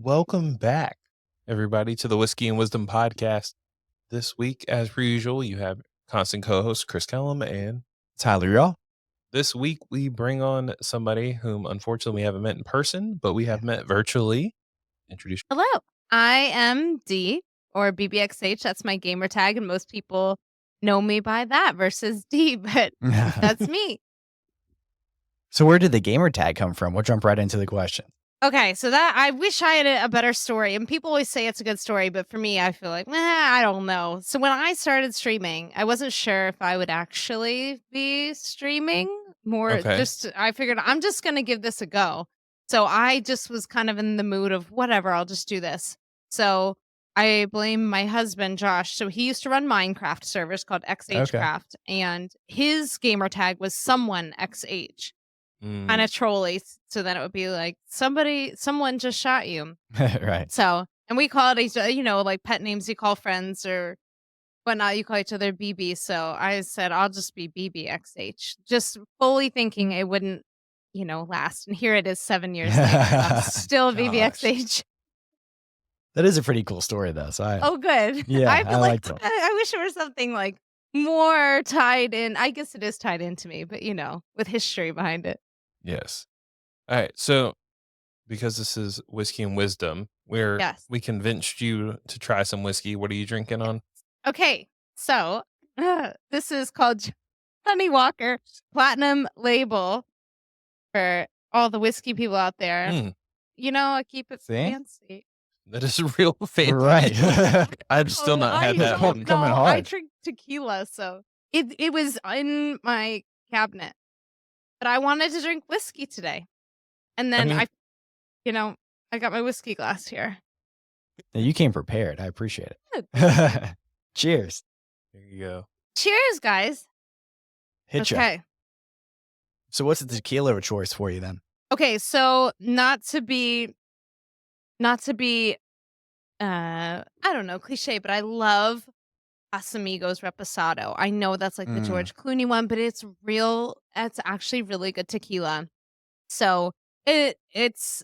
welcome back, everybody, to the Whiskey and Wisdom podcast. This week, as per usual, you have constant co-host Chris Kellum, and Tyler, y'all. this week we bring on somebody whom unfortunately we haven't met in person, but we have met virtually. Introduce. Hello, I am D or BBXH. That's my gamer tag, and most people know me by that versus D, but that's me. So where did the gamer tag come from? We'll jump right into the question. Okay, so that I wish I had a better story, and people always say it's a good story, but for me, I feel like, I don't know. So when I started streaming, I wasn't sure if I would actually be streaming more. Okay. I figured I'm just gonna give this a go. So I just was kind of in the mood of whatever, I'll just do this. So I blame my husband, Josh. So he used to run Minecraft servers called XH Okay. Craft, and his gamer tag was someone XH. Kind of trolly. So then it would be like someone just shot you. Right. So, and we call it each other, like pet names you call friends or whatnot. You call each other BB. So I said, I'll just be BBXH, just fully thinking it wouldn't, last. And here it is 7 years later. I'm still BBXH. That is a pretty cool story, though. So Oh, good. Yeah, I feel I like liked it. I wish there was something like more tied in. I guess it is tied into me, but with history behind it. Yes. All right. So, because this is Whiskey and Wisdom, Yes. we convinced you to try some whiskey. What are you drinking on? Okay, so this is called Johnny Walker Platinum Label for all the whiskey people out there. I keep it See? fancy. That is real fancy. Right. I've still not had that one. Coming I hard. drink tequila, so it was in my cabinet. But I wanted to drink whiskey today. And then I got my whiskey glass here. You came prepared. I appreciate Good. it. Cheers. There you go. Cheers, guys. Hit ya. Okay. So what's the tequila choice for you then? Okay, so not to be I don't know, cliche, but I love Casamigos Reposado. I know that's like the George Clooney one, but it's actually really good tequila. So it's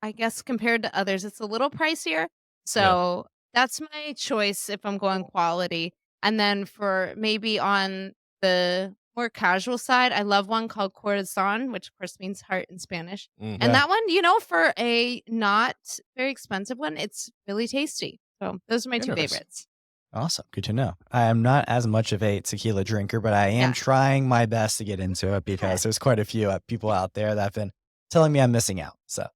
I guess compared to others, it's a little pricier. So that's my choice if I'm going quality. And then for maybe on the more casual side, I love one called Corazon, which of course means heart in Spanish. Mhm. And that one, for a not very expensive one, it's really tasty. So those are my two Interesting. favorites. Awesome. Good to know. I am not as much of a tequila drinker, but I am Yeah. trying my best to get into it because there's quite a few people out there that have been telling me I'm missing out. So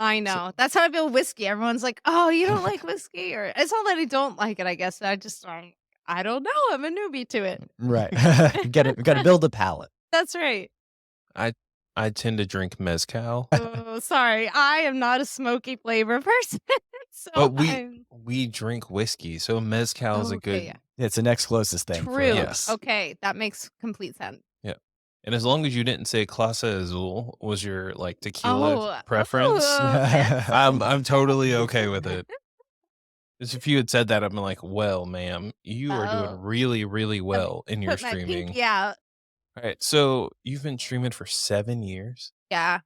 I know. That's how I feel with whiskey. Everyone's like, oh, you don't like whiskey? Or it's not that I don't like it, I guess. I don't know. I'm a newbie to it. right. Got to build a palate. That's right. I tend to drink mezcal, Oh, sorry. I am not a smoky flavor person. So but we drink whiskey, so mezcal is a good. yeah. It's the next closest thing. for True. us. Okay, that makes complete sense. And as long as you didn't say Clase Azul was your like tequila preference, fancy. I'm totally okay with it. Just if you had said that, I'm like, well, ma'am, you are doing really, really well in your Put my streaming. pinky out. All right, so you've been streaming for 7 years. Yeah.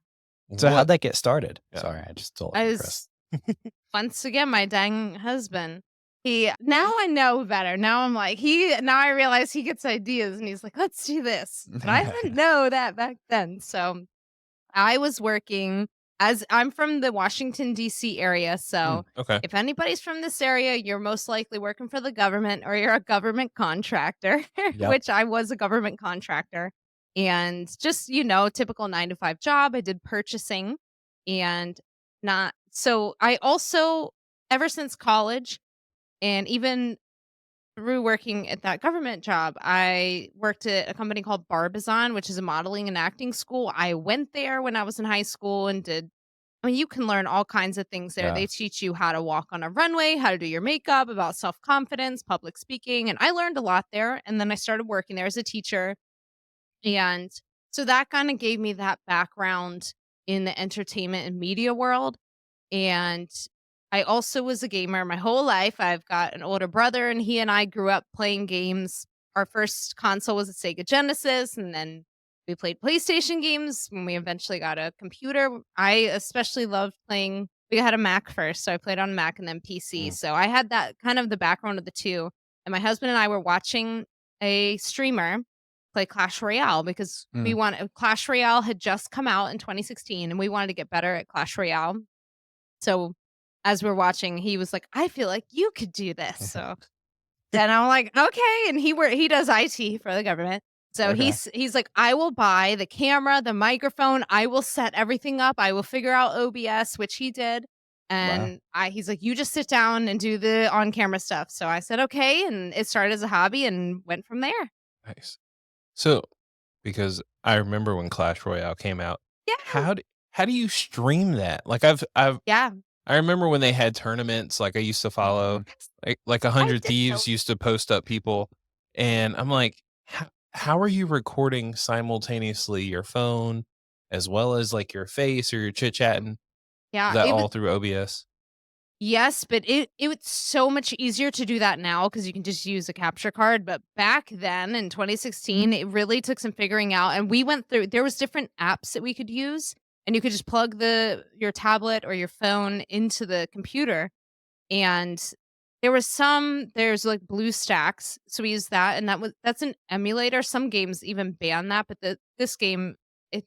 So What- how'd that get started? Yeah. Sorry, I just told I you, was Chris. once again my dang husband. Now I know better. Now I realize he gets ideas and he's like, let's do this. But I didn't know that back then. So I was working I'm from the Washington, D.C. area. So Okay. if anybody's from this area, you're most likely working for the government or you're a government contractor, which I was a government contractor. And just, typical 9-to-5 job. I did purchasing and I also, ever since college and even through working at that government job, I worked at a company called Barbizon, which is a modeling and acting school. I went there when I was in high school and you can learn all kinds of things there. Yeah. They teach you how to walk on a runway, how to do your makeup, about self-confidence, public speaking. And I learned a lot there. And then I started working there as a teacher. And so that kind of gave me that background in the entertainment and media world. And I also was a gamer my whole life. I've got an older brother, and he and I grew up playing games. Our first console was a Sega Genesis, and then we played PlayStation games when we eventually got a computer. I especially loved playing we had a Mac first, so I played on Mac and then PC. Mm. So I had that kind of the background of the two. And my husband and I were watching a streamer play Clash Royale because Mm. Clash Royale had just come out in 2016 and we wanted to get better at Clash Royale. So as we're watching, he was like, "I feel like you could do this." So then I'm like, "Okay." And he does IT for the government. So Okay. he's like, "I will buy the camera, the microphone, I will set everything up. I will figure out OBS," which he did. Wow. And he's like, "You just sit down and do the on-camera stuff." So I said, "Okay." And it started as a hobby and went from there. Nice. So, because I remember when Clash Royale came out, Yeah. how do you stream that? Like Yeah. I remember when they had tournaments, like I used to follow, Mhm. like I 100 did so Thieves used to post up people, and I'm like, how are you recording simultaneously your phone as well as like your face or your chit chatting? yeah, That it was all through OBS? yes, but it was so much easier to do that now because you can just use a capture card, but back then in 2016, it really took some figuring out, and we went through there was different apps that we could use, and you could just plug your tablet or your phone into the computer, and there's like BlueStacks, so we used that, and that's an emulator. Some games even ban that, but this game, it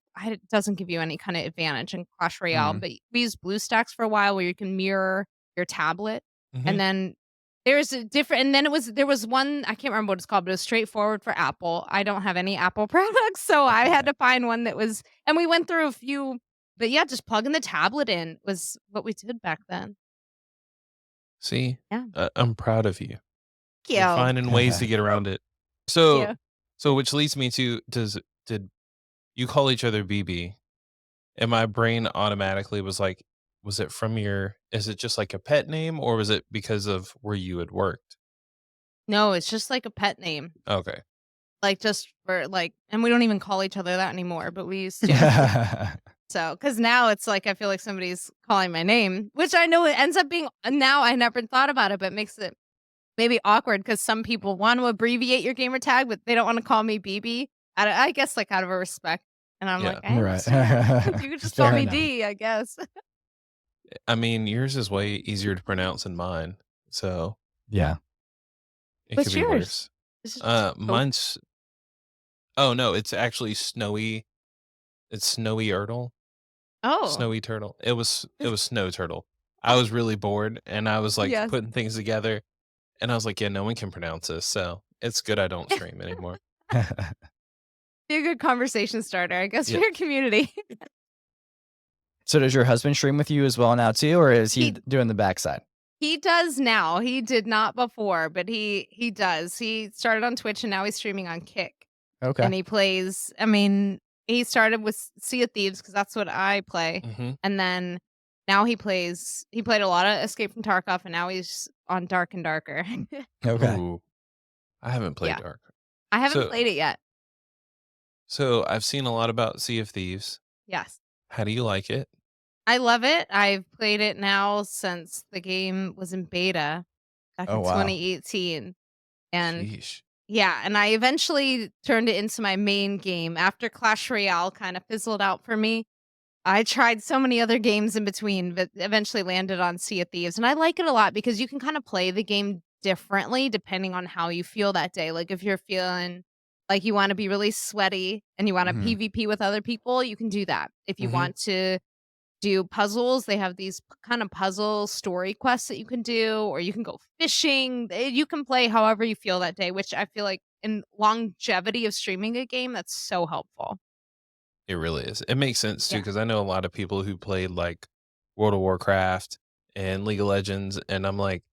doesn't give you any kinda advantage in Clash Royale, Mm. but we used BlueStacks for a while where you can mirror your tablet, Hmm. and then there's a different and then there was one, I can't remember what it's called, but it was straightforward for Apple. I don't have any Apple products, so I had to find one that was and we went through a few, but yeah, just plugging the tablet in was what we did back then. See, Yeah. I'm proud of you. Thank You're you. finding ways to get around it. Thank So, you. which leads me to did you call each other BB? And my brain automatically was like, was it from is it just like a pet name or was it because of where you had worked? No, it's just like a pet name. Okay. Like, just for, like and we don't even call each other that anymore, but we used to. So, because now it's like I feel like somebody's calling my name, which I know it ends up being now I never thought about it, but it makes it maybe awkward because some people want to abbreviate your gamer tag, but they don't wanna call me BB I guess, like, out of a respect, and I'm like, Yeah. "I Right. understand. You could just call Fair me enough. D, I guess." I mean, yours is way easier to pronounce than mine. So Yeah. it could What's be yours? worse. Is it just Hope? Mine's, oh no, it's actually snowy. It's snowy turtle. Oh. Snowy turtle. It was snow turtle. I was really bored and I was like Yes. putting things together and I was like, yeah, no one can pronounce this. So it's good I don't stream anymore. Be a good conversation starter, I guess, for Yeah. your community. So does your husband stream with you as well now too, or is he He doing the backside? he does now. He did not before, but he does. He started on Twitch and now he's streaming on Kick. Okay. And he plays I mean, he started with Sea of Thieves because that's what I play. Hmm. And then now he played a lot of Escape from Tarkov and now he's on Dark and Darker. Okay. Ooh, I haven't played Yeah. Dark. I haven't So played it yet. I've seen a lot about Sea of Thieves. Yes. How do you like it? I love it. I've played it now since the game was in beta back Oh in wow. 2018. And Sheesh. yeah, and I eventually turned it into my main game after Clash Royale kind of fizzled out for me. I tried so many other games in between, but eventually landed on Sea of Thieves, and I like it a lot because you can kind of play the game differently depending on how you feel that day. Like if you're feeling like you want to be really sweaty and you want to Mhm. PvP with other people, you can do that. If you Hmm. want to do puzzles. They have these kind of puzzle story quests that you can do, or you can go fishing. You can play however you feel that day, which I feel like in longevity of streaming a game, that's so helpful. It really is. It makes sense too Yeah. because I know a lot of people who played like World of Warcraft and League of Legends, and I'm like,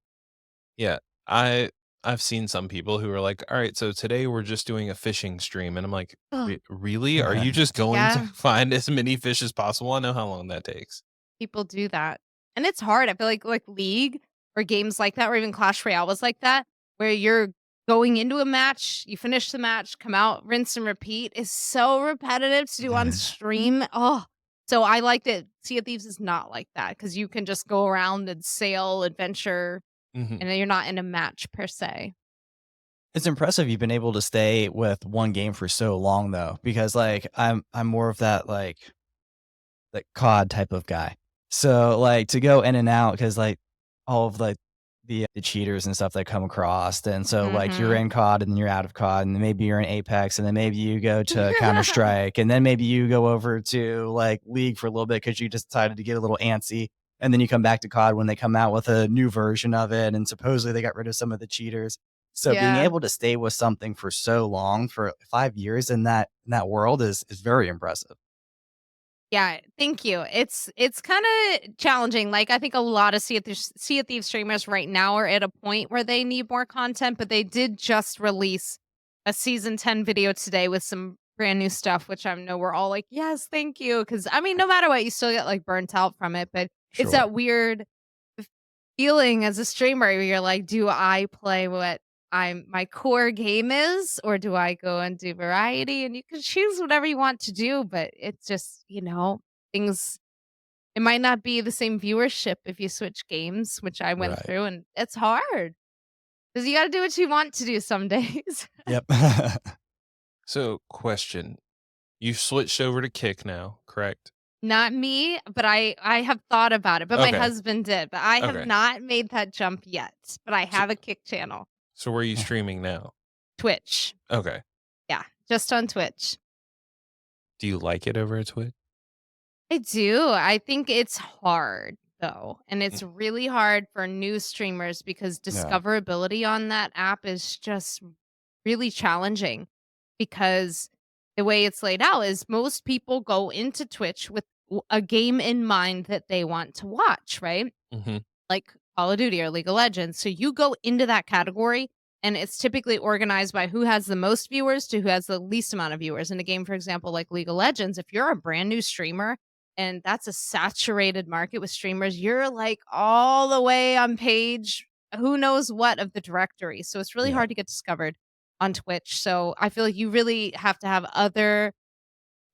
yeah, I I've seen some people who are like, all right, so today we're just doing a fishing stream, and I'm like, Ugh. Really? Are you just going to Yeah. find as many fish as possible? I know how long that takes. People do that. And it's hard. I feel like League or games like that, or even Clash Royale was like that, where you're going into a match, you finish the match, come out, rinse and repeat is so repetitive to do on stream. Oh, so I like that Sea of Thieves is not like that because you can just go around and sail, adventure, Hmm. and then you're not in a match per se. It's impressive you've been able to stay with one game for so long though, because like I'm more of that like COD type of guy. So, like, to go in and out, because like, all of, like, the cheaters and stuff that come across, and so, like, you're Mhm. in COD, and then you're out of COD, and then maybe you're in Apex, and then maybe you go to Counter-Strike, and then maybe you go over to, like, League for a little bit because you just decided to get a little antsy, and then you come back to COD when they come out with a new version of it, and supposedly they got rid of some of the cheaters. So being Yeah. able to stay with something for so long, for 5 years in that world is very impressive. Yeah, thank you. It's kinda challenging, like, I think a lot of Sea of Thieves streamers right now are at a point where they need more content, but they did just release a season 10 video today with some brand new stuff, which I know we're all like, "Yes, thank you," because I mean, no matter what, you still get, like, burnt out from it, but it's Sure. that weird feeling as a streamer where you're like, "Do I play what my core game is, or do I go and do variety?" And you can choose whatever you want to do, but it's just, things it might not be the same viewership if you switch games, which I went Right. through, and it's hard because you gotta do what you want to do some days. Yep. So, question. You switched over to Kick now, correct? Not me, but I have thought about it, but my Okay, husband did, but I have okay. not made that jump yet, but I So have a Kick channel. so where are you streaming now? Twitch. Okay. Yeah, just on Twitch. Do you like it over at Twitch? I do. I think it's hard though. And Mm, it's really hard for new streamers because Yeah. discoverability on that app is just really challenging because the way it's laid out is most people go into Twitch with a game in mind that they want to watch, right? mhm, Like Call of Duty or League of Legends. So you go into that category and it's typically organized by who has the most viewers to who has the least amount of viewers. In a game, for example, like League of Legends, if you're a brand new streamer and that's a saturated market with streamers, you're like all the way on page who knows what of the directory. So it's really Yeah. hard to get discovered on Twitch. So I feel like you really have to have other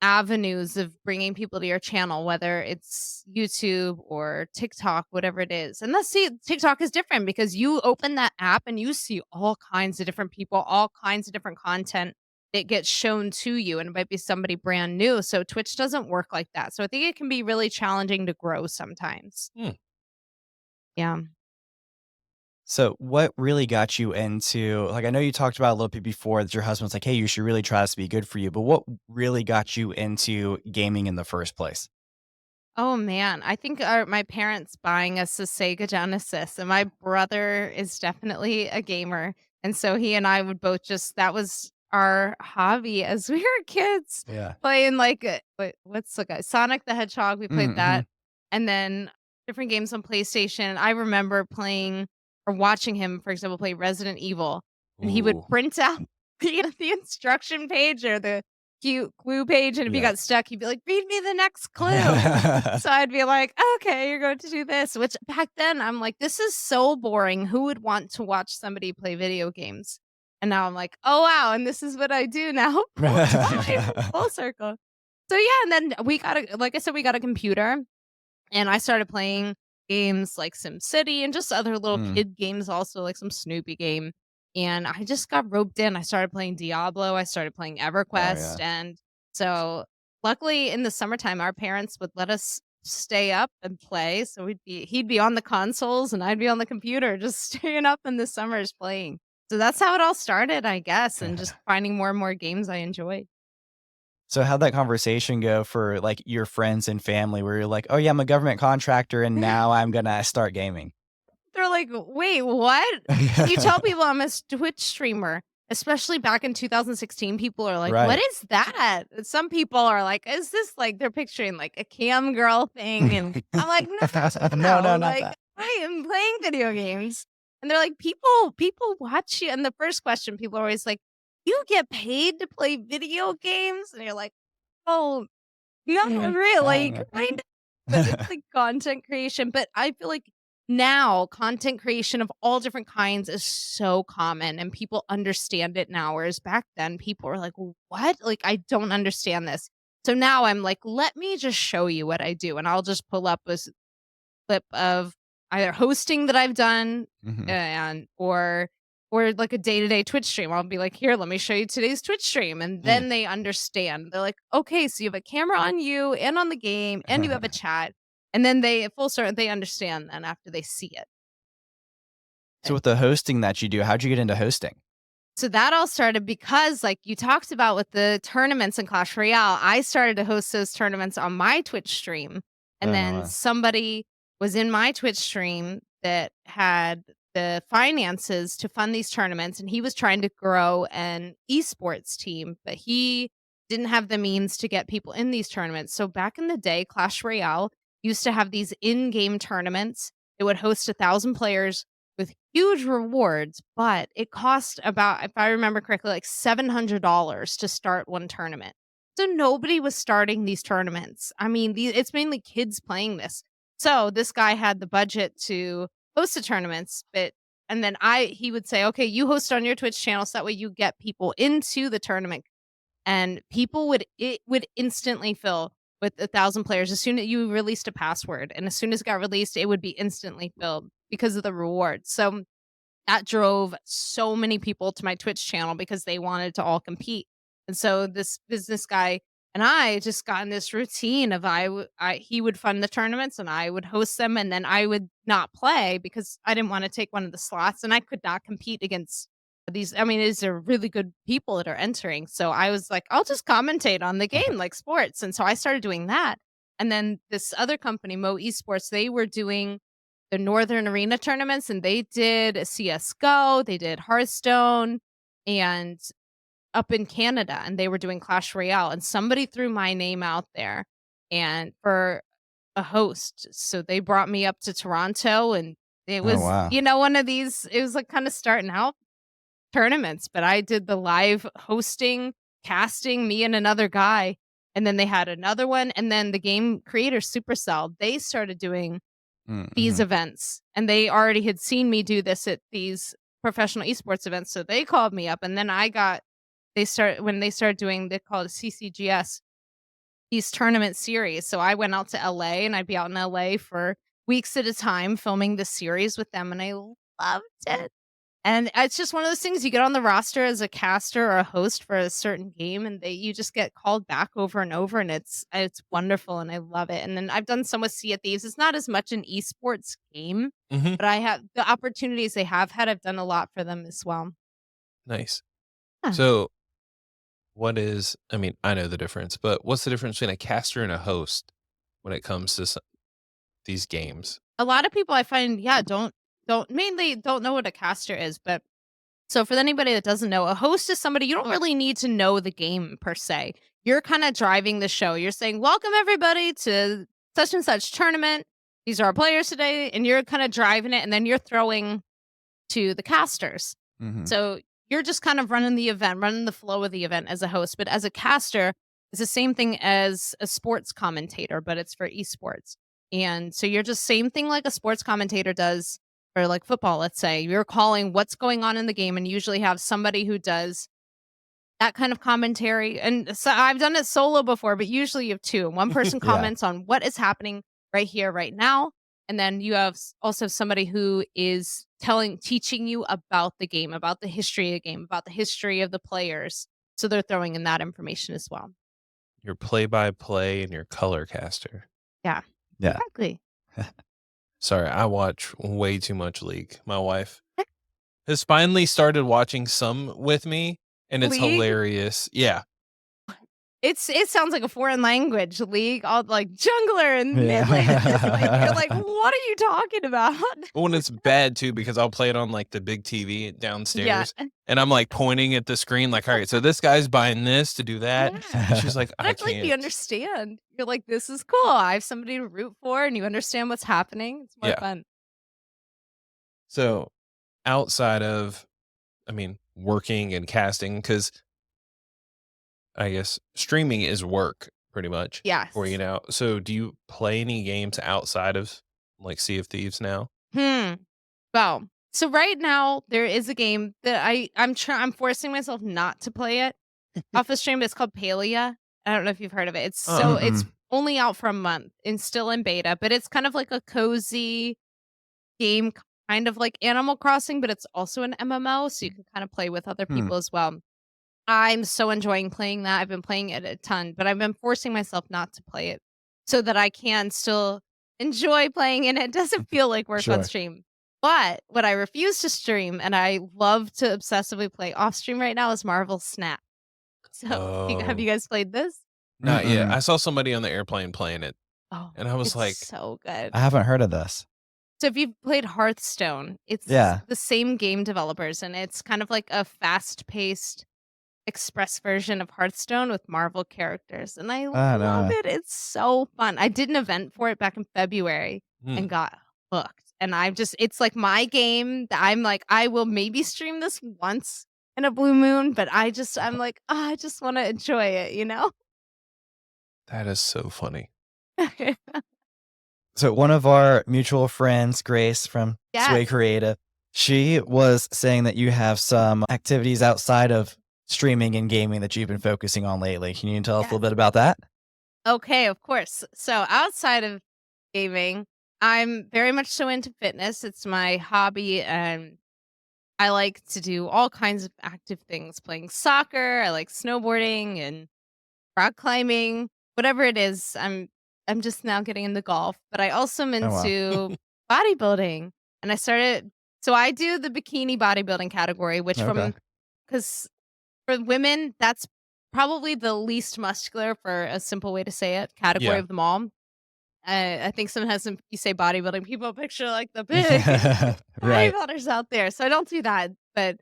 avenues of bringing people to your channel, whether it's YouTube or TikTok, whatever it is. And let's see, TikTok is different because you open that app and you see all kinds of different people, all kinds of different content that gets shown to you, and it might be somebody brand new. So Twitch doesn't work like that. So I think it can be really challenging to grow sometimes. hmm. Yeah. So what really got you into, like, I know you talked about a little bit before that your husband's like, "Hey, you should really try this to be good for you," but what really got you into gaming in the first place? Oh man, I think my parents buying us a Sega Genesis, and my brother is definitely a gamer, and so he and I would both just that was our hobby as we were kids, Yeah. playing like what's the guy Sonic the Hedgehog. We played Mhm. that, and then different games on PlayStation. I remember playing or watching him, for example, play Resident Evil, and he would Ooh. print out the instruction page or the cute clue page, and if you Yeah. got stuck, he'd be like, "Read me the next clue." So I'd be like, "Okay, you're going to do this," which back then I'm like, "This is so boring. Who would want to watch somebody play video games?" And now I'm like, "Oh, wow, and this is what I do now." Full time, full circle. So, yeah, and then we got a like I said, we got a computer, and I started playing games like SimCity and just other little Mm. kid games also, like some Snoopy game, and I just got roped in. I started playing Diablo, I started playing Oh, EverQuest, yeah. and so, luckily, in the summertime, our parents would let us stay up and play, so he'd be on the consoles, and I'd be on the computer just staying up in the summers playing. So that's how it all started, I guess, and just finding more and more games I enjoyed. So how'd that conversation go for, like, your friends and family where you're like, "Oh, yeah, I'm a government contractor, and now I'm gonna start gaming?" They're like, "Wait, what?" When you tell people I'm a Twitch streamer, especially back in 2016, people are like, "What Right. is that?" And some people are like, "Is this like" they're picturing like a cam girl thing, and I'm like, "No, No, no, no, not like that. I am playing video games." And they're like, "People watch you." And the first question people are always like, "You get paid to play video games?" And you're like, "Oh, not really, kind of, but it's like content creation, but I feel like now content creation of all different kinds is so common and people understand it now, whereas back then people were like, "What? Like, I don't understand this." So now I'm like, "Let me just show you what I do," and I'll just pull up a clip of either hosting that I've done Mhm. and or like a day-to-day Twitch stream. I'll be like, "Here, let me show you today's Twitch stream." And Mm. then they understand. They're like, "Okay, so you have a camera on you and on the game and you have a chat." And then they understand then after they see it. So with the hosting that you do, how'd you get into hosting? So that all started because, like you talked about with the tournaments in Clash Royale, I started to host those tournaments on my Twitch stream. And Oh, then wow. somebody was in my Twitch stream that had the finances to fund these tournaments. And he was trying to grow an eSports team, but he didn't have the means to get people in these tournaments. So back in the day, Clash Royale used to have these in game tournaments. It would host 1,000 players with huge rewards, but it cost about, if I remember correctly, like $700 to start one tournament. So nobody was starting these tournaments. I mean, it's mainly kids playing this. So this guy had the budget to host the tournaments, but and then he would say, "Okay, you host on your Twitch channel so that way you get people into the tournament." And it would instantly fill with 1,000 players as soon as you released a password, and as soon as it got released, it would be instantly filled because of the rewards. So that drove so many people to my Twitch channel because they wanted to all compete. And so this business guy and I just got in this routine of he would fund the tournaments and I would host them, and then I would not play because I didn't want to take one of the slots and I could not compete against these. I mean, these are really good people that are entering. So I was like, I'll just commentate on the game like sports. And so I started doing that. And then this other company, Mo Esports, they were doing the Northern Arena tournaments, and they did CS:GO, they did Hearthstone, and up in Canada, and they were doing Clash Royale, and somebody threw my name out there and for a host. So they brought me up to Toronto, and it Oh, was, wow. one of these, it was like kind of starting out tournaments, but I did the live hosting, casting, me and another guy. And then they had another one, and then the game creator Supercell, they started doing these Mm-hmm. events, and they already had seen me do this at these professional esports events, so they called me up, and then when they started doing, they call it CCGS, these tournament series. So I went out to LA, and I'd be out in LA for weeks at a time filming the series with them, and I loved it. And it's just one of those things, you get on the roster as a caster or a host for a certain game, and you just get called back over and over, and it's wonderful, and I love it. And then I've done some with Sea of Thieves. It's not as much an esports game, Mhm. but I have the opportunities they have had, I've done a lot for them as well. Nice. Yeah. So, I mean, I know the difference, but what's the difference between a caster and a host when it comes to these games? A lot of people I find, yeah, don't mainly don't know what a caster is, but so for anybody that doesn't know, a host is somebody you don't really need to know the game per se. You're kind of driving the show. You're saying, "Welcome everybody to such and such tournament. These are our players today," and you're kind of driving it, and then you're throwing to the casters. Mm-hmm. So you're just kind of running the event, running the flow of the event as a host. But as a caster, it's the same thing as a sports commentator, but it's for esports. And so you're just same thing like a sports commentator does for like football, let's say. You're calling what's going on in the game and usually have somebody who does that kind of commentary. And so I've done it solo before, but usually you have two. One person Yeah. comments on what is happening right here, right now. And then you have also somebody who is teaching you about the game, about the history of the game, about the history of the players. So they're throwing in that information as well. Your play-by-play and your color caster. Yeah, Yeah. exactly. Sorry, I watch way too much League. My wife has finally started watching some with me, and it's League? hilarious. Yeah. It sounds like a foreign language, League, all like jungler and mid lane. It's just like you're like, Yeah. what are you talking about? When it's bad too, because I'll play it on, like, the big TV Yeah. downstairs, and I'm, like, pointing at the screen like, "Alright, so this guy's buying this to do that." Yeah. And she's like, But I "I feel like you can't." understand. You're like, this is cool. I have somebody to root for and you understand what's happening. It's more Yeah. fun. So, outside of, I mean, working and casting, because I guess streaming is work pretty much for you Yes. now. So, do you play any games outside of, like, Sea of Thieves now? Hmm. Well, so right now there is a game that I'm forcing myself not to play it off the stream. It's called Palia. I don't know if you've heard of it. It's Mm-mm. only out for a month and still in beta, but it's kind of like a cozy game, kind of like Animal Crossing, but it's also an MMO, so you can kind of play with other Hmm. people as well. I'm so enjoying playing that. I've been playing it a ton, but I've been forcing myself not to play it so that I can still enjoy playing and it doesn't feel like work on Sure. stream. But what I refuse to stream and I love to obsessively play off stream right now is Marvel Snap. So, have you Oh, guys played this? not yet. Mm-mm. I saw somebody on the airplane playing it, Oh, and I was it's like, so good. I haven't heard of this. So if you've played Hearthstone, it's Yeah. the same game developers and it's kind of like a fast-paced express version of Hearthstone with Marvel characters, and I I don't love know. it. It's so fun. I did an event for it back in February "Hmm, and got hooked. And I just it's like my game that I'm like, I will maybe stream this once in a blue moon, but I'm like, "Oh, I just want to enjoy it, you know?" that is so funny." So one of our mutual friends, Grace from Sway Yes. Creative, she was saying that you have some activities outside of streaming and gaming that you've been focusing on lately. Can you tell us a little Yes. bit about that? Okay, of course. So outside of gaming, I'm very much so into fitness. It's my hobby and I like to do all kinds of active things, playing soccer, I like snowboarding and rock climbing, whatever it is. I'm just now getting into golf, but I also am Oh wow. into bodybuilding. And I started so I do the bikini bodybuilding category, which Okay. from cuz for women, that's probably the least muscular for a simple way to say it, category Yeah. of them all. I think sometimes when you say bodybuilding, people picture like the big Right. bodybuilders out there. So I don't do that, but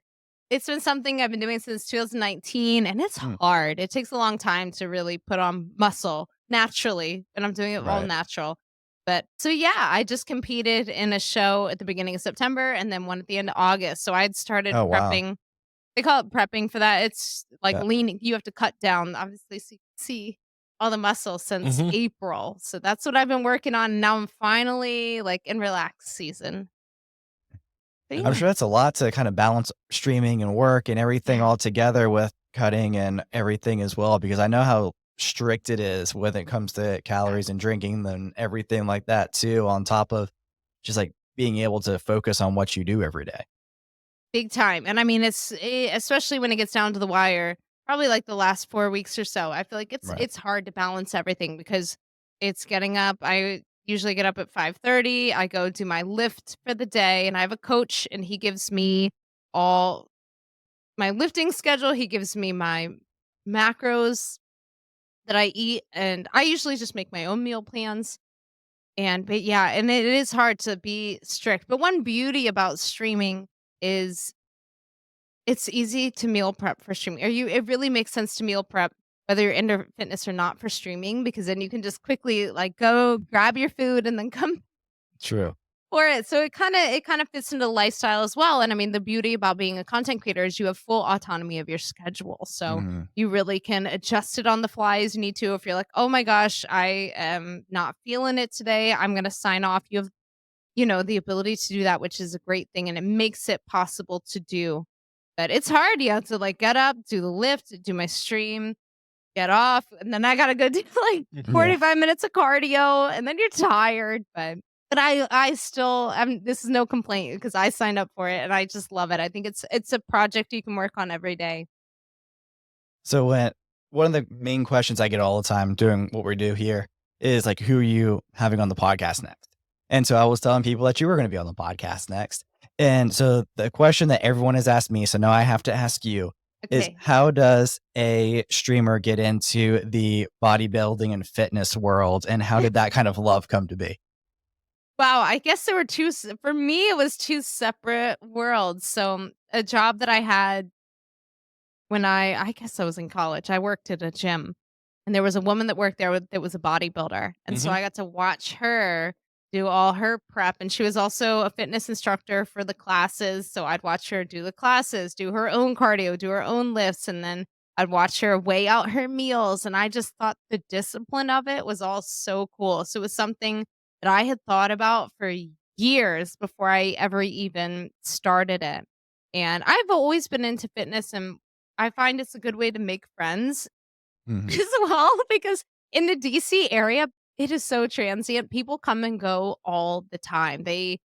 it's been something I've been doing since 2019 and it's Mm, hard. It takes a long time to really put on muscle naturally, and I'm doing it all right. natural. But so yeah, I just competed in a show at the beginning of September and then one at the end of August. So I'd started Oh wow. prepping. They call it prepping for that. It's like Yeah. leaning. You have to cut down, obviously, so you can see all the muscle since Mhm. April. So that's what I've been working on. Now I'm finally like in relax season. But I'm yeah. sure that's a lot to kind of balance streaming and work and everything Yeah. all together with cutting and everything as well, because I know how strict it is when it comes to Yeah. calories and drinking and everything like that too, on top of just like being able to focus on what you do every day. Big time. And I mean, especially when it gets down to the wire, probably like the last 4 weeks or so. I feel like Right. it's hard to balance everything because it's getting up. I usually get up at 5:30. I go do my lift for the day, and I have a coach, and he gives me all my lifting schedule. He gives me my macros that I eat, and I usually just make my own meal plans. And but yeah, and it is hard to be strict. But one beauty about streaming is it's easy to meal prep for streaming. Are you it really makes sense to meal prep whether you're into fitness or not for streaming because then you can just quickly like go grab your food and then come True. for it. So it kind of fits into the lifestyle as well. And I mean the beauty about being a content creator is you have full autonomy of your schedule. So Mhm. you really can adjust it on the fly as you need to. If you're like, "Oh my gosh, I am not feeling it today. I'm going to sign off." You have the ability to do that, which is a great thing, and it makes it possible to do. But it's hard. You have to like get up, do the lift, do my stream, get off, and then I gotta go do like Yeah. 45 minutes of cardio, and then you're tired. But I still this is no complaint because I signed up for it and I just love it. I think it's a project you can work on every day. So when one of the main questions I get all the time doing what we do here is like, who are you having on the podcast next? And so I was telling people that you were going to be on the podcast next. And so the question that everyone has asked me, so now I have to ask you, is Okay. how does a streamer get into the bodybuilding and fitness world? And how did that kind of love come to be? Wow, I guess there were for me it was two separate worlds. So a job that I had when I guess I was in college, I worked at a gym, and there was a woman that worked there that was a bodybuilder, and so Mhm. I got to watch her do all her prep, and she was also a fitness instructor for the classes, so I'd watch her do the classes, do her own cardio, do her own lifts, and then I'd watch her weigh out her meals, and I just thought the discipline of it was all so cool. So it was something that I had thought about for years before I ever even started it. And I've always been into fitness and I find it's a good way to make friends Mhm. as well because in the DC area, it is so transient. People come and go all the time. They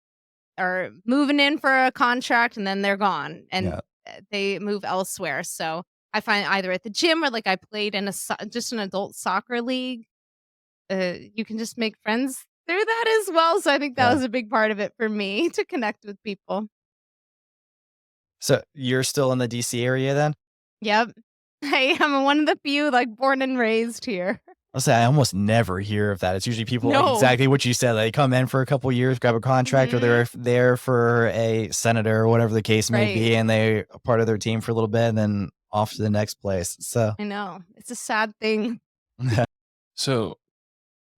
are moving in for a contract and then they're gone and Yeah. they move elsewhere. So I find either at the gym or like I played in just an adult soccer league, you can just make friends through that as well. So I think that Yeah. was a big part of it for me to connect with people. So you're still in the DC area then? Yep. I am one of the few like born and raised here. I'll say I almost never hear of that. It's usually people like No. exactly what you said. They come in for a couple years, grab a contract, or they're Mhm. there for a senator or whatever the case may Right. be, and they are part of their team for a little bit, and then off to the next place. So I know. It's a sad thing. So,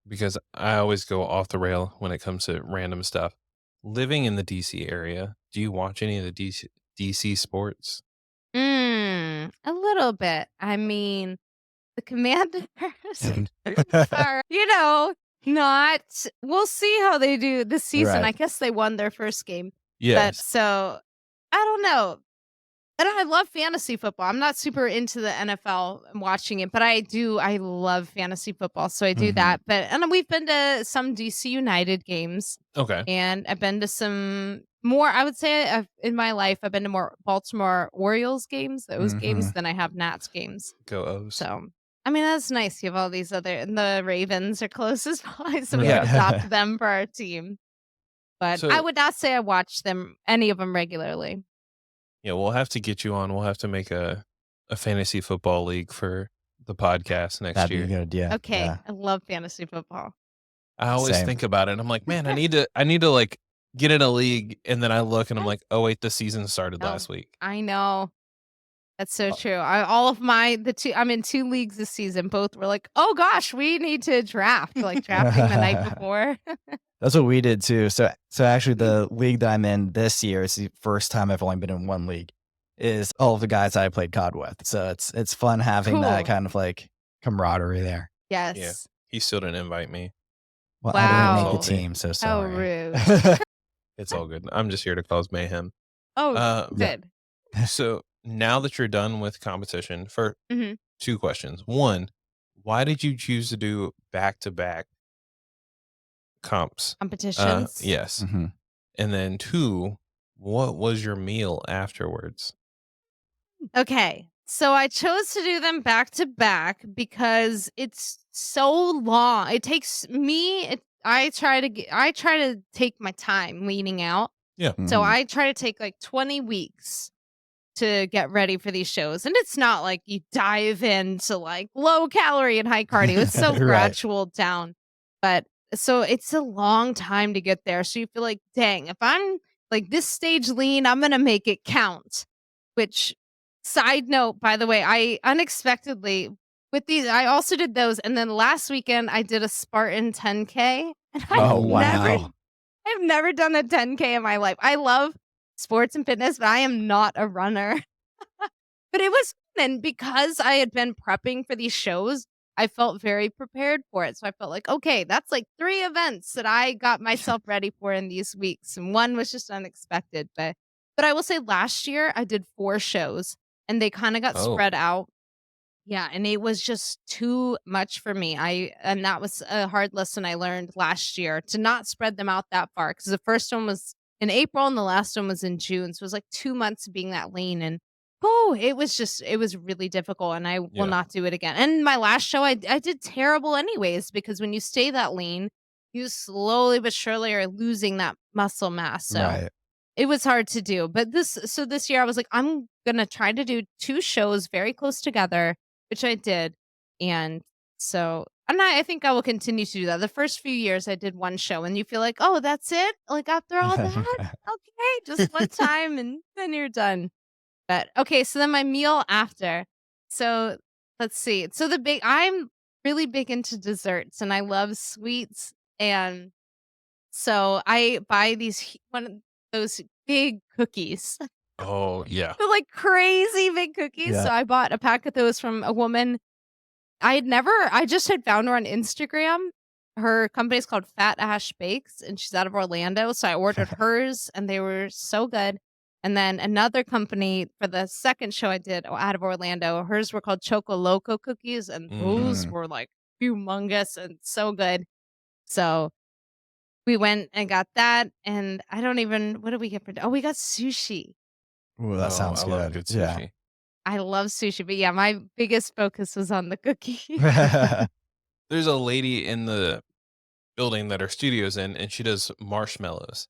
because I always go off the rail when it comes to random stuff. Living in the DC area, do you watch any of the DC sports? A little bit. I mean, the Commanders are, not we'll see how they do this season. Right. I guess they won their first game. But Yes. so I don't know. And I love fantasy football. I'm not super into the NFL and watching it, but I love fantasy football. So I do Mhm. that. And we've been to some DC United games Okay. and I've been to some more, I would say in my life, I've been to more Baltimore Orioles games, those games, Mhm. than I have Nats games. Go O's. So, I mean, that's nice. You have all these other, and the Ravens are closest by, so we could Yeah. adopt them for our team. But I So, would not say I watch them, any of them regularly. yeah, we'll have to get you on. We'll have to make a fantasy football league for the podcast next That'd be year. good. Yeah. Okay, Yeah. I love fantasy football. I always Same. think about it. I'm like, man, I need to like get in a league, and then I look and I'm Yes. like, oh wait, the season started No, last week. I know. That's so Uh, true. All of the two, I'm in two leagues this season. Both were like, oh gosh, we need to draft, like drafting the night before. That's what we did too. So actually the league that I'm in this year is the first time I've only been in one league, is all of the guys I played COD with. So it's fun having that Cool. kind of like camaraderie there. Yeah, Yes. he still didn't invite me. Well, I didn't make the Wow. Salty. team, so How sorry. rude. It's all good. I'm just here to cause mayhem. Oh, Uh, Yeah. good. so now that you're done with competition, for Hmm. two questions. One, why did you choose to do back to back comps? Competitions. Yes. Mhm. And then two, what was your meal afterwards? Okay. So I chose to do them back to back because it's so long. It takes me I try to take my time leaning out. Yeah. So Mhm. I try to take like 20 weeks to get ready for these shows. And it's not like you dive into like low calorie and high cardio. It's so Right. gradual down. But so it's a long time to get there. So you feel like, dang, if I'm like this stage lean, I'm gonna make it count. Which, side note, by the way, I unexpectedly with these, I also did those. And then last weekend I did a Spartan 10K. And Oh, Ooh. wow. I've never done a 10K in my life. I love sports and fitness, but I am not a runner. But it was fun, and because I had been prepping for these shows, I felt very prepared for it. So I felt like, okay, that's like 3 events that I got myself ready for in these weeks, and one was just unexpected. But I will say last year I did 4 shows, and they kinda got Oh, spread out. Yeah, and it was just too much for me. And that was a hard lesson I learned last year, to not spread them out that far, because the first one was in April and the last one was in June. So it was like 2 months of being that lean, and oh, it was really difficult, and I will yeah. not do it again. And my last show I did terrible anyways, because when you stay that lean, you slowly but surely are losing that muscle mass. So Right. it was hard to do, but this year I was like, I'm gonna try to do 2 shows very close together, which I did, and I think I will continue to do that. The first few years I did 1 show, and you feel like, "Oh, that's it? Like, after all that? Okay, just one time and then you're done." But, okay, so then my meal after. So, let's see. So I'm really big into desserts, and I love sweets, and so I buy one of those big cookies. Oh, yeah. They're like crazy big cookies. Yeah. So I bought a pack of those from a woman. I just had found her on Instagram. Her company is called Fat Ash Bakes, and she's out of Orlando. So I ordered hers, and they were so good. And then another company for the second show I did out of Orlando, hers were called Choco Loco cookies, and Mhm. those Mhm. were like humongous and so good. So we went and got that, and I don't even what did we get for we got sushi. Ooh, that Oh, sounds I love good. good Yeah. sushi. I love sushi, but yeah, my biggest focus was on the cookie. There's a lady in the building that our studio's in, and she does marshmallows,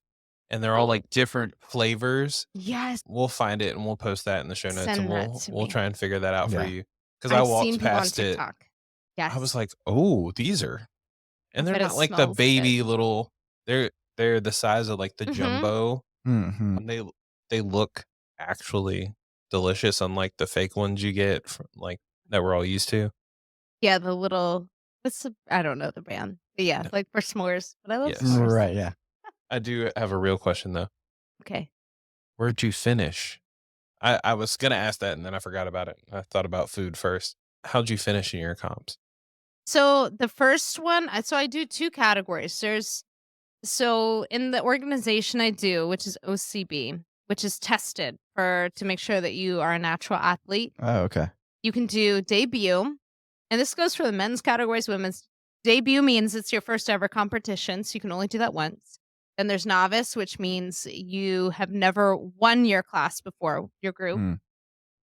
and they're all Oh, like different flavors. yes. We'll find it and we'll post that in the show notes, and Send that we'll to we'll me. try and figure that out for Yeah. you. Because I I've seen walked people on past it, TikTok. I was Yes. like, "Oh, these are," I and they're bet it not like the smells good. baby little. They're the size of like the Mhm. jumbo, Hmm. and they look actually delicious, unlike the fake ones you get from like that we're all used to. Yeah, the little I don't know the brand. But yeah, No, like for s'mores, but I love yes, s'mores. Right. Yeah. I do have a real question though. Okay. Where'd you finish? I was gonna ask that and then I forgot about it. I thought about food first. How'd you finish in your comps? So the first one, so I do 2 categories. So in the organization I do, which is OCB, which is tested for to make sure that you are a natural athlete, Oh, okay. you can do debut, and this goes for the men's categories, women's. Debut means it's your first ever competition, so you can only do that once. Then there's novice, which means you have never won your class before, your group. Hmm.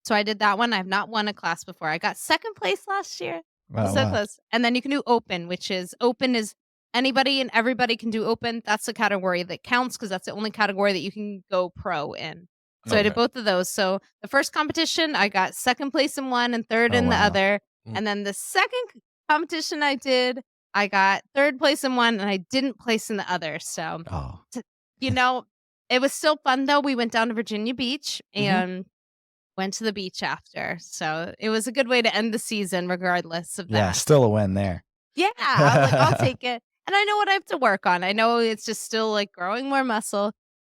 So I did that one. I've not won a class before. I got second place last year. Wow. So Wow. close. And then you can do open, which is open is anybody and everybody can do open. That's the category that counts because that's the only category that you can go pro in. So I did Okay. both of those. So the first competition, I got second place in one and third Oh, in the wow. other. Mm. And then the second competition I did, I got third place in one and I didn't place in the other. So, Oh. t- you know, it was still fun though. We went down to Virginia Beach Mhm. and went to the beach after, so it was a good way to end the season regardless of Yeah. that. Still a win there. Yeah, I was like, "I'll take it." And I know what I have to work on. I know it's just still, like, growing more muscle,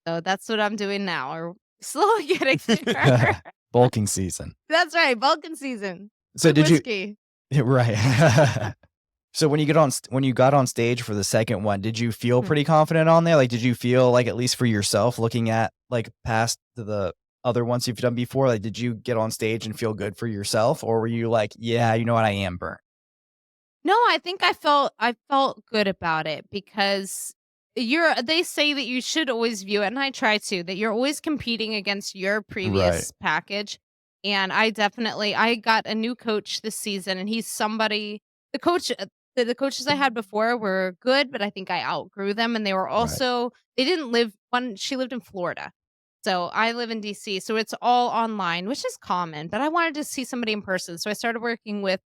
so that's what I'm doing now, or slowly getting there. Bulking season. That's right, Vulcan season So with did you? whiskey. Right. So when you got on stage for the second one, did you feel Mhm. pretty confident on there? Like, did you feel like, at least for yourself, looking at like past the other ones you've done before, like, did you get on stage and feel good for yourself, or were you like, yeah, you know what, I am burnt? No, I think I felt good about it because they say that you should always view it, and I try to, that you're always competing against your Right. previous package. And I got a new coach this season and he's somebody the coach the coaches I had before were good, but I think I outgrew them and they were Right. also they didn't live one she lived in Florida. So I live in DC, so it's all online, which is common, but I wanted to see somebody in person. So I started working with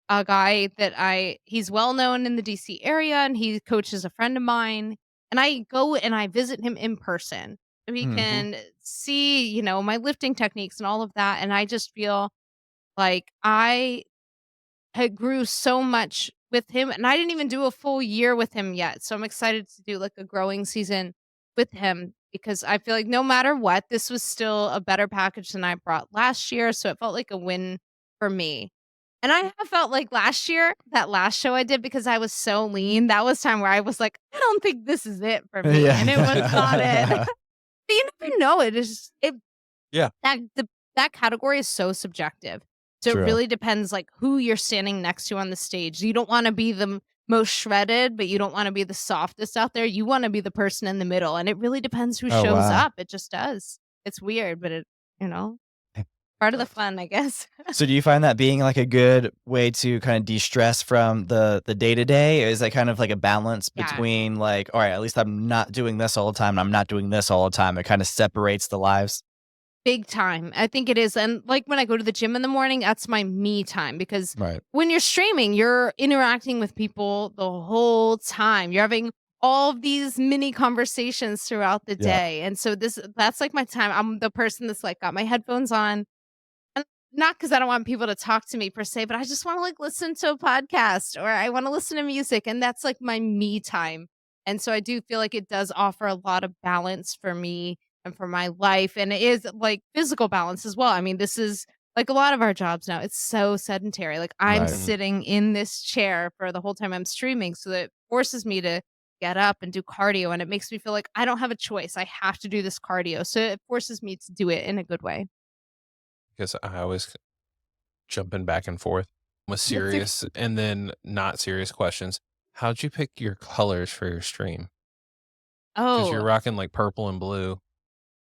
a guy that he's well known in the DC area and he coaches a friend of mine. And I go and I visit him in person so he Hmm. can see, my lifting techniques and all of that. And I just feel like I had grew so much with him and I didn't even do a full year with him yet. So I'm excited to do like a growing season with him because I feel like no matter what, this was still a better package than I brought last year. So it felt like a win for me. And I have felt like last year, that last show I did because I was so lean, that was time where I was like, I don't think this is it for me. And it was not it. Yeah. But you never know. Yeah. That category is so subjective. So it True. really depends like who you're standing next to on the stage. You don't want to be the most shredded, but you don't want to be the softest out there. You want to be the person in the middle. And it really depends who Oh, shows wow. up. It just does. It's weird, but you know, part of the fun, I guess. So do you find that being like a good way to kind of de-stress from the day-to-day? Is that kind of like a balance Yeah. between like, all right, at least I'm not doing this all the time, and I'm not doing this all the time. It kind of separates the lives. Big time. I think it is. And like when I go to the gym in the morning, that's my me time because Right. when you're streaming, you're interacting with people the whole time. You're having all of these mini conversations throughout the Yeah. day. And so that's like my time. I'm the person that's like got my headphones on. And not because I don't want people to talk to me per se, but I just want to like listen to a podcast or I want to listen to music. And that's like my me time. And so I do feel like it does offer a lot of balance for me and for my life. And it is like physical balance as well. I mean, this is like a lot of our jobs now. It's so sedentary. Like I'm Right. Mhm. sitting in this chair for the whole time I'm streaming. So that forces me to get up and do cardio. And it makes me feel like I don't have a choice. I have to do this cardio. So it forces me to do it in a good way. Because I always jumping back and forth with That's okay. serious and then not serious questions. How'd you pick your colors for your stream? Because you're Oh, rocking like purple and blue.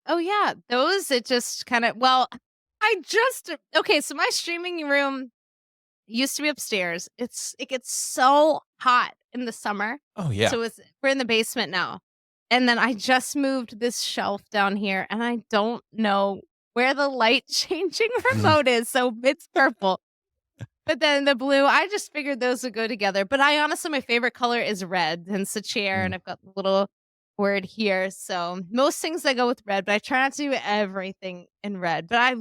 oh yeah, those it just kind of well, I just okay, so my streaming room It used to be upstairs. It gets so hot in the summer. Oh, yeah. So we're in the basement now. And then I just moved this shelf down here and I don't know where the light changing Mm. remote is. So it's purple. But then the blue, I just figured those would go together. But I honestly, my favorite color is red. And it's a chair, and Mm. I've got the little word here. So most things I go with red, but I try not to do everything in red. But I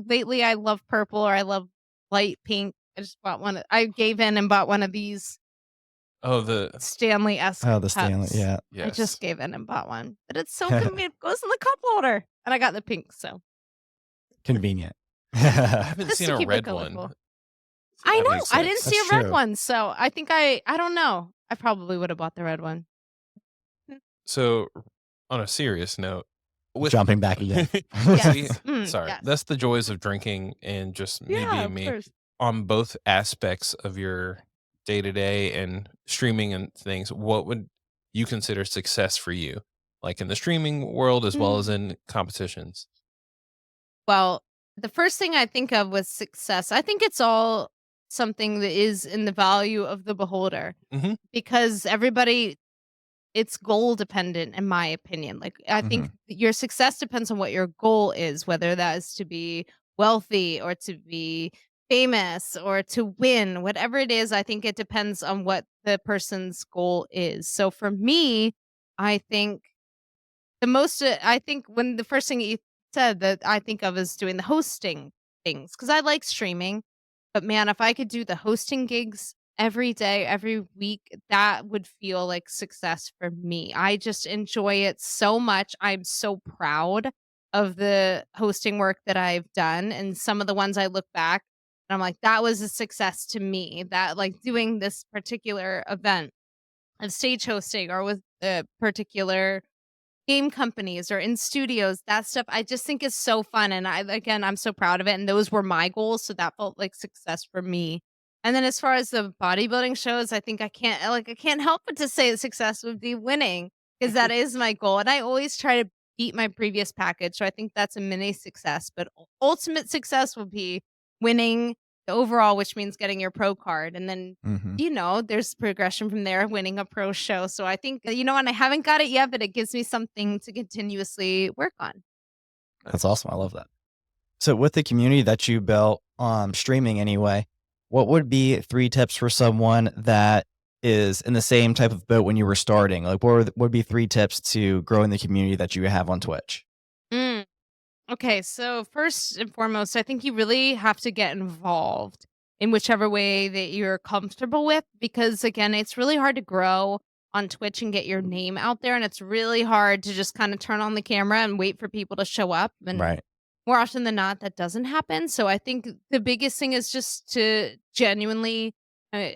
love purple, or I love light pink. I just bought one. I gave in and bought one of these Oh, the Stanley-esque Oh, the Stanley. cups. Yeah. I just yes. gave in and bought one. But it's so convenient. It goes in the cup holder. And I got the pink, so Convenient. yeah. I haven't Just seen to a keep it red one, colorful. so I that know. makes I didn't sense. see That's a red true. one, so I think I don't know. I probably would have bought the red one. So, on a serious note, with Jumping back again. see, Yes. sorry, Yes. that's the joys of drinking and just me Yeah, being of me course. on both aspects of your day to day and streaming and things. What would you consider success for you, like in the streaming world as well as Mm. in competitions? Well, the first thing I think of was success. I think it's all something that is in the value of the beholder, Hmm. because everybody, it's goal dependent in my opinion. Like I think Mhm. your success depends on what your goal is, whether that is to be wealthy or to be famous or to win, whatever it is. I think it depends on what the person's goal is. So for me, I think I think when the first thing you said that I think of is doing the hosting things, because I like streaming, but man, if I could do the hosting gigs every day, every week, that would feel like success for me. I just enjoy it so much. I'm so proud of the hosting work that I've done, and some of the ones I look back and I'm like, that was a success to me. That, like, doing this particular event of stage hosting or with a particular game companies or in studios, that stuff I just think is so fun, and I'm so proud of it, and those were my goals, so that felt like success for me. And then as far as the bodybuilding shows, I think I can't help but to say that success would be winning, because that is my goal, and I always try to beat my previous package, so I think that's a mini success, but ultimate success would be winning the overall, which means getting your pro card, and then Mhm. there's progression from there, winning a pro show. So I think, and I haven't got it yet, but it gives me something to continuously work on. That's awesome. I love that. So with the community that you built, streaming anyway, what would be 3 tips for someone that is in the same type of boat when you were starting? Like, what would be 3 tips to growing the community that you have on Twitch? Mm. Okay, so first and foremost, I think you really have to get involved in whichever way that you're comfortable with, because again, it's really hard to grow on Twitch and get your name out there, and it's really hard to just kind of turn on the camera and wait for people to show up, and Right. more often than not that doesn't happen. So I think the biggest thing is just to genuinely uh,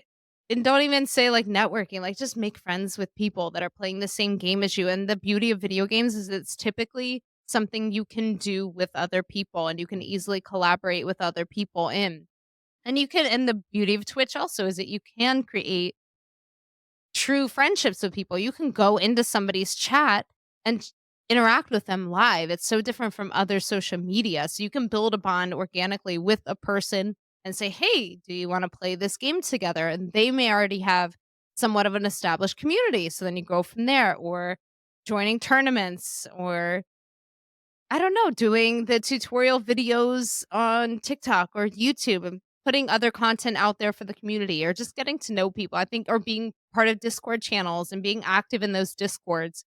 and don't even say like networking, like just make friends with people that are playing the same game as you. And the beauty of video games is it's typically something you can do with other people, and you can easily collaborate with other people in. And the beauty of Twitch also is that you can create true friendships with people. You can go into somebody's chat and interact with them live. It's so different from other social media. So you can build a bond organically with a person and say, "Hey, do you want to play this game together?" And they may already have somewhat of an established community. So then you go from there, or joining tournaments, or I don't know, doing the tutorial videos on TikTok or YouTube and putting other content out there for the community, or just getting to know people. I think, or being part of Discord channels and being active in those Discords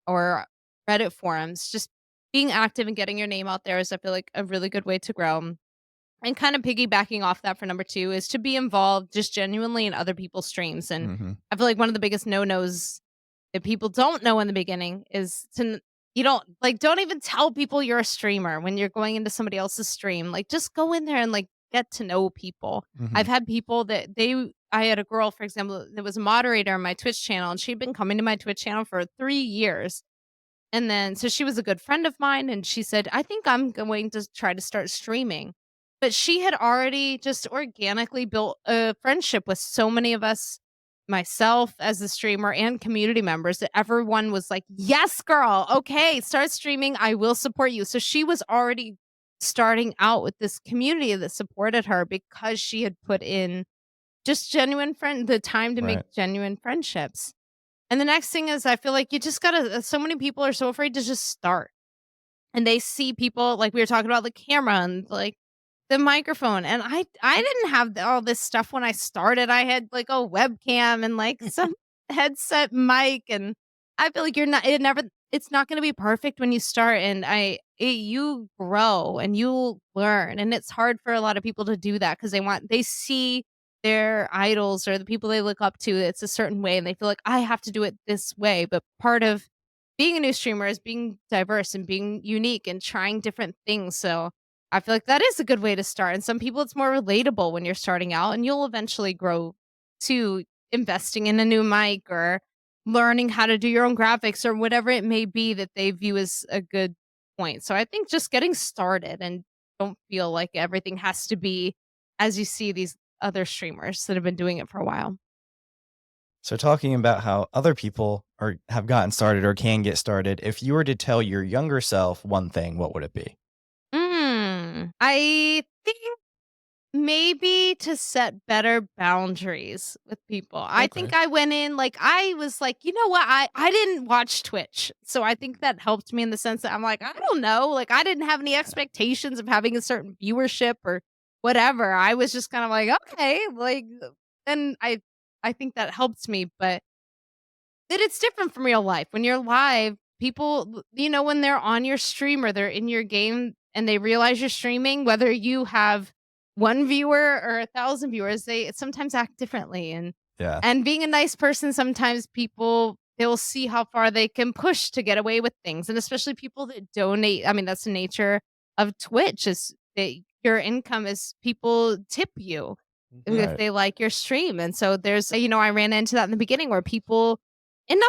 or Reddit forums. Just being active and getting your name out there is, I feel like, a really good way to grow. And kind of piggybacking off that for number 2 is to be involved just genuinely in other people's streams. And Mhm. I feel like one of the biggest no-nos that people don't know in the beginning is you don't even tell people you're a streamer when you're going into somebody else's stream. Like, just go in there and like get to know people. I've Mhm. had people I had a girl, for example, that was a moderator on my Twitch channel, and she'd been coming to my Twitch channel for 3 years. And then so she was a good friend of mine, and she said, "I think I'm going to try to start streaming." But she had already just organically built a friendship with so many of us, myself as a streamer and community members, that everyone was like, "Yes, girl. Okay, start streaming. I will support you." So she was already starting out with this community that supported her because she had put in just the time to make Right. genuine friendships. And the next thing is I feel like you just gotta so many people are so afraid to just start. And they see people like we were talking about the camera and like the microphone. And I didn't have all this stuff when I started. I had like a webcam and like some headset mic, and I feel like it's not going to be perfect when you start, and you grow and you learn, and it's hard for a lot of people to do that because they see their idols or the people they look up to, it's a certain way, and they feel like I have to do it this way. But part of being a new streamer is being diverse and being unique and trying different things. So I feel like that is a good way to start. And some people it's more relatable when you're starting out, and you'll eventually grow to investing in a new mic or learning how to do your own graphics or whatever it may be that they view as a good point. So I think just getting started, and don't feel like everything has to be as you see these other streamers that have been doing it for a while. So talking about how other people have gotten started or can get started, if you were to tell your younger self one thing, what would it be? I think maybe to set better boundaries with people. I think Okay. I went in like I was like, you know what? I didn't watch Twitch. So I think that helped me in the sense that I'm like, I don't know, like I didn't have any expectations of having a certain viewership or whatever. I was just kind of like, okay, like and I think that helped me, but that it's different from real life. When you're live, people, when they're on your stream or they're in your game and they realize you're streaming, whether you have one viewer or 1,000 viewers, they sometimes act differently. And Yeah. and being a nice person, sometimes people they'll see how far they can push to get away with things, and especially people that donate. I mean, that's the nature of Twitch is that your income is people tip you Mhm. if Right. they like your stream. And so I ran into that in the beginning where people and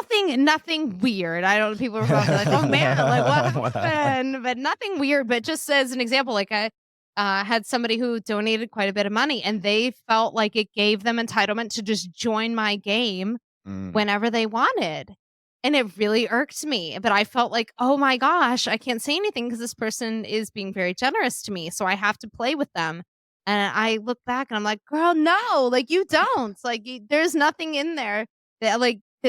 nothing weird. I don't people were probably like, "Oh, man, like, what happened?" But nothing weird, but just as an example, like, I, had somebody who donated quite a bit of money, and they felt like it gave them entitlement to just join my game Mm, whenever they wanted, and it really irked me, but I felt like, "Oh my gosh, I can't say anything because this person is being very generous to me, so I have to play with them." And I look back and I'm like, "Girl, no, like, you don't. Like, there's nothing in there that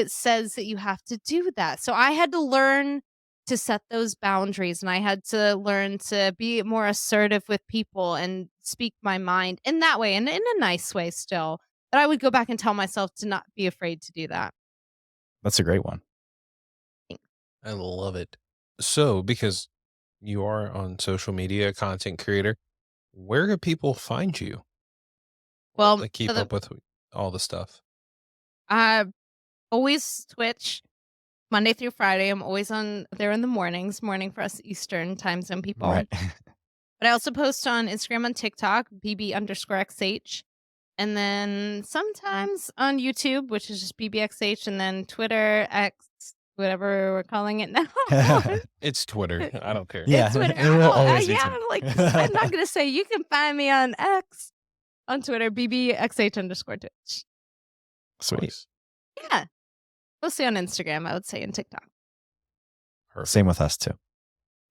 says that you have to do that." So I had to learn to set those boundaries, and I had to learn to be more assertive with people and speak my mind in that way, and in a nice way still. But I would go back and tell myself to not be afraid to do that. that's a great one. I love it. So, because you are on social media, content creator, where do people find you? Well, Like so keep up with all the stuff. uh, always Twitch, Monday through Friday. I'm always on there in the morning for us Eastern time zone people. Right. But I also post on Instagram and TikTok, BB_XH. And then sometimes on YouTube, which is just BBXH, and then Twitter, X, whatever we're calling it now. It's Twitter. I don't care. Yeah. It's Twitter. It will always be Yeah, Twitter. I'm like, I'm not going to say you can find me on X, on Twitter, BBXH_Twitch. Sweet. Nice. Yeah. Mostly on Instagram, I would say, and TikTok. Perfect. Same with us too.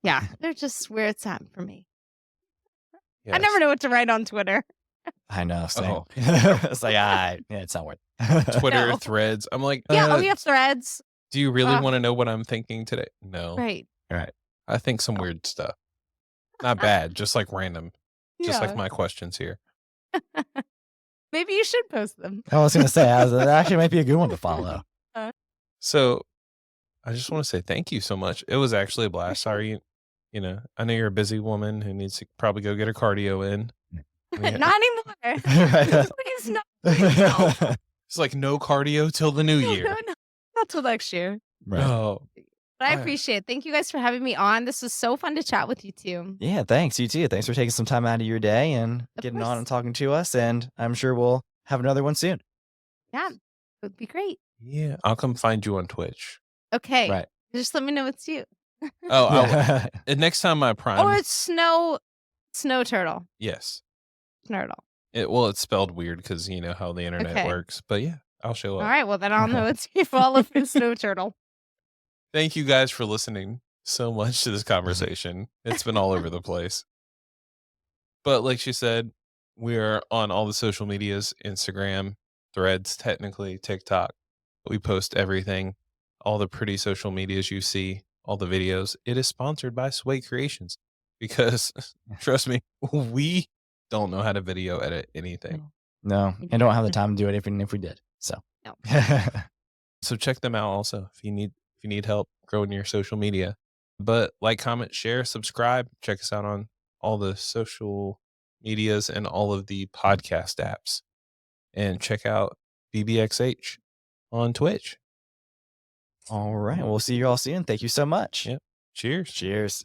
Yeah. They're just where it's at for me. I Yes. never know what to write on Twitter. I know. Same. Oh. It's like, yeah, it's not worth it. Twitter No. threads. I'm like, Yeah. Oh, yeah. Threads. do you really want to know what I'm thinking today? No. Right. Right. I think some weird stuff. Not bad, just like random. Just like Yeah. my questions here. Maybe you should post them. I was going to say, that actually might be a good one to follow. So I just want to say thank you so much. It was actually a blast. Sorry, I know you're a busy woman who needs to probably go get her cardio in. Not anymore. Right. Please, no. Please, no. It's like no cardio till the new No, year. no. Not till next year. Right. Oh, But I Alright. appreciate it. Thank you guys for having me on. This was so fun to chat with you too. Yeah, thanks. You too. Thanks for taking some time out of your day and Of getting on course. and talking to us. And I'm sure we'll have another one soon. Yeah, it would be great. yeah. I'll come find you on Twitch. Okay. Right. Just let me know it's you. Oh, Yeah. next time I prime. Or it's Snow Turtle. Yes. Snurtle. It's spelled weird because you know how the internet Okay. works. But yeah, I'll show All up. right. Well, then I'll know it's you. Follow for Snow Turtle. Thank you guys for listening so much to this conversation. It's been all over the place. But like she said, We're on all the social medias, Instagram, Threads, technically, TikTok. We post everything, all the pretty social medias you see, all the videos. It is sponsored by Sway Creations because trust me, we don't know how to video edit anything. No, and don't have the time to do it even if we did. So, No. So check them out also if you need help growing your social media. But like, comment, share, subscribe. Check us out on all the social medias and all of the podcast apps. And check out BBXH on Twitch. all right. We'll see you all soon. Thank you so much. Yep. Cheers. Cheers.